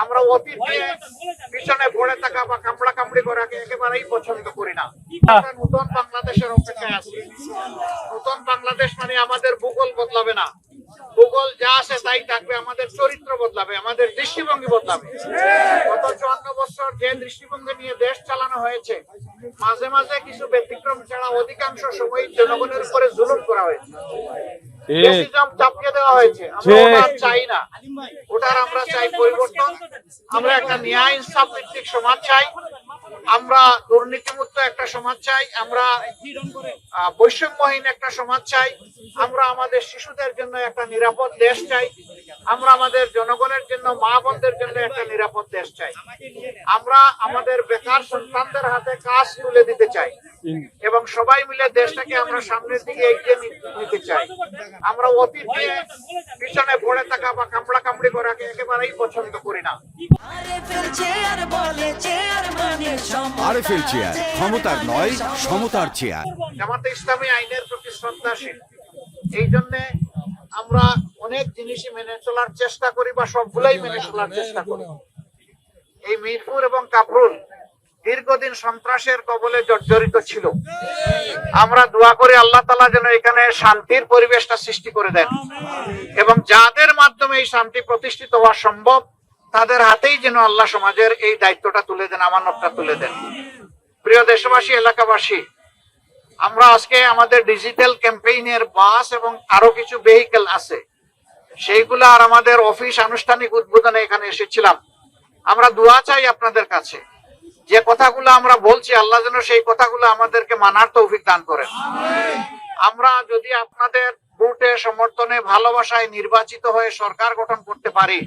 আমরা অতীত নিয়ে পিছনে পড়ে থাকা বা কামড়া কামড়ি করাকে একেবারেই পছন্দ করি না। আমরা নতুন বাংলাদেশের অপেক্ষায় আছি। নতুন বাংলাদেশ মানে আমাদের ভূগোল বদলাবে না, ভূগোল যা আছে তাই থাকবে, আমাদের চরিত্র বদলাবে, আমাদের দৃষ্টিভঙ্গি বদলাবে। গত 54 বছর যে দৃষ্টিভঙ্গি নিয়ে দেশ চালানো হয়েছে, মাঝে মাঝে কিছু ব্যতিক্রম ছাড়া অধিকাংশ সময় জনগণের উপরে জুলুম করা হয়েছে, চাপিয়ে দেওয়া হয়েছে। আমরা ওটা চাই না, ওটার আমরা চাই পরিবর্তন। আমরা একটা ন্যায় ইনসাফ ভিত্তিক সমাজ চাই, আমরা দুর্নীতিমুক্ত একটা সমাজ চাই, আমরা বৈষম্যহীন একটা সমাজ চাই, আমরা আমাদের শিশুদের জন্য একটা নিরাপদ দেশ চাই, আমরা আমাদের জনগণের জন্য, মা বোনদের জন্য একটা নিরাপদ দেশ চাই। আমরা আমাদের বেকার সন্তানদের হাতে কাজ তুলে দিতে চাই এবং সবাই মিলে দেশটাকে আমরা সামনের দিকে এগিয়ে নিতে চাই। আমরা অতীত নিয়ে পিছনে পড়ে থাকা বা কামড়া কামড়ি করাকে একেবারেই পছন্দ করি না। আরএফএল চেয়ার, ক্ষমতার নয় সমতার চেয়ার। জামাতে ইসলামী আইনের প্রতি শ্রদ্ধাশীল, এই জন্য আমরা অনেক জিনিসই মেনে চলার চেষ্টা করি বা সবগুলাই মেনে চলার চেষ্টা করি। এই মিরপুর এবং কাফরুল দীর্ঘদিন সন্ত্রাসের কবলে জর্জরিত ছিল। আমরা দোয়া করি আল্লাহ তাআলা যেন এখানে শান্তির পরিবেশটা সৃষ্টি করে দেন এবং যাদের মাধ্যমে এই শান্তি প্রতিষ্ঠিত হওয়া সম্ভব তাদের হাতেই যেন আল্লাহ সমাজের এই দায়িত্বটা তুলে দেন, আমানতটা তুলে দেন। প্রিয় দেশবাসী, এলাকাবাসী, আমরা আজকে আমাদের ডিজিটাল ক্যাম্পেইনের বাস এবং আরো কিছু ভেহিকেল আছে, সেইগুলা আর আমাদের অফিস আনুষ্ঠানিক উদ্বোধনে এখানে এসেছিলাম। আমরা দোয়া চাই আপনাদের কাছে, যে কথাগুলো আমরা বলছি আল্লাহ যেন সেই কথাগুলো আমাদেরকে মানার তৌফিক দান করেন। আমরা যদি আপনাদের ভোটে, সমর্থনে, ভালোবাসায় নির্বাচিত হয়ে সরকার গঠন করতে পারি,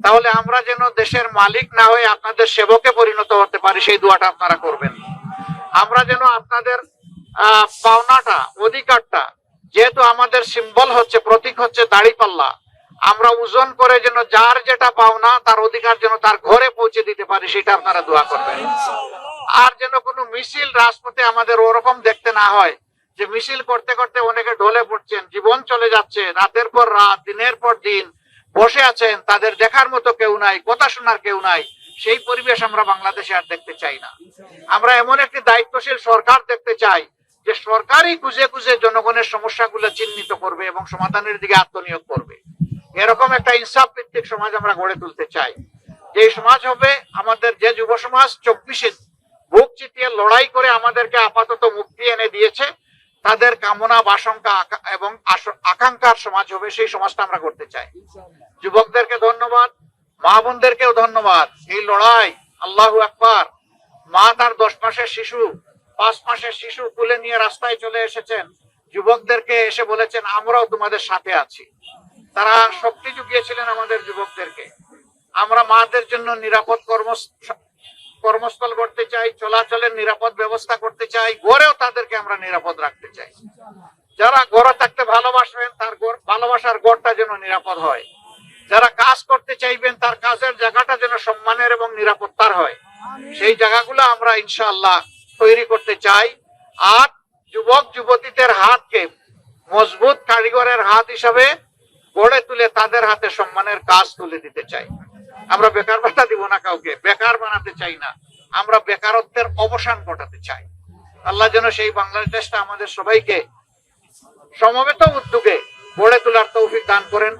তাহলে আমরা যেন দেশের মালিক না হয়ে আপনাদের সেবকে পরিণত হতে পারি, সেই দোয়াটা আপনারা করবেন। আমরা যেন আপনাদের পাওনাটা, অধিকারটা, যেহেতু আমাদের সিম্বল হচ্ছে, প্রতীক হচ্ছে দাড়িপাল্লা, আমরা ওজন করে যেন যার যেটা পাওনা তার অধিকার যেন তার ঘরে পৌঁছে দিতে পারি, সেটা আপনারা দোয়া করবেন। আর যেন কোনো মিছিল রাজপথে আমাদের ওরকম দেখতে না হয় যে মিছিল করতে করতে অনেকে ঢলে পড়ছেন, জীবন চলে যাচ্ছে, রাতের পর রাত, দিনের পর দিন বসে আছেন, তাদের দেখার মতো কেউ নাই, কথা শোনার কেউ নাই। সেই পরিবেশ আমরা বাংলাদেশে আর দেখতে চাই না। আমরা এমন একটি দায়িত্বশীল সরকার দেখতে চাই যে সরকারই খুঁজে খুঁজে জনগণের সমস্যাগুলো চিহ্নিত করবে এবং সমাধানের দিকে আত্মনিয়োগ করবে। এরকম একটা ইনসাফ ভিত্তিক সমাজ আমরা গড়ে তুলতে চাই। যে সমাজ হবে আমাদের, যে যুব সমাজ 24 বুক চিতিয়ে লড়াই করে আমাদেরকে আপাতত মুক্তি এনে দিয়েছে, তাদের কামনা, বাসঙ্কা এবং আকাঙ্ক্ষার সমাজ হবে, সেই সমাজটা আমরা করতে চাই। যুবকদেরকে ধন্যবাদ, মা বোনদেরকেও ধন্যবাদ। এই লড়াই, আল্লাহু আকবার। মা তার 10 মাসের শিশু, 5 মাসের শিশু তুলে নিয়ে রাস্তায় চলে এসেছেন, যুবকদেরকে এসে বলেছেন আমরাও তোমাদের সাথে আছি। তারা শক্তি জুগিয়েছিলেন আমাদের যুবকদেরকে। আমরা মাদের জন্য নিরাপদ কর্মস্থল করতে চাই, চলাচলের নিরাপদ ব্যবস্থা করতে চাই, ঘরেও তাদেরকে আমরা নিরাপদ রাখতে চাই। যারা ঘরে থাকতে ভালোবাসবেন তার ভালোবাসার ঘরটা যেন নিরাপদ হয়। যারা কাজ করতে চাইবেন তার কাজের জায়গাটা যেন সম্মানের এবং নিরাপত্তার হয়, সেই জায়গাগুলো আমরা ইনশাআল্লাহ তৈরি করতে চাই। আর যুবক যুবতীদের হাতকে মজবুত কারিগরের হাত হিসাবে গড়ে তুলে তাদের হাতে সম্মানের কাজ তুলে দিতে চাই। আমরা বেকার ভাতা দিব না, কাউকে বেকার বানাতে চাই না, আমরা বেকারত্বের অবসান ঘটাতে চাই। আল্লাহ যেন সেই বাংলাদেশটা আমাদের সবাইকে সমবেত উদ্যোগে গড়ে তোলার তৌফিক দান করেন।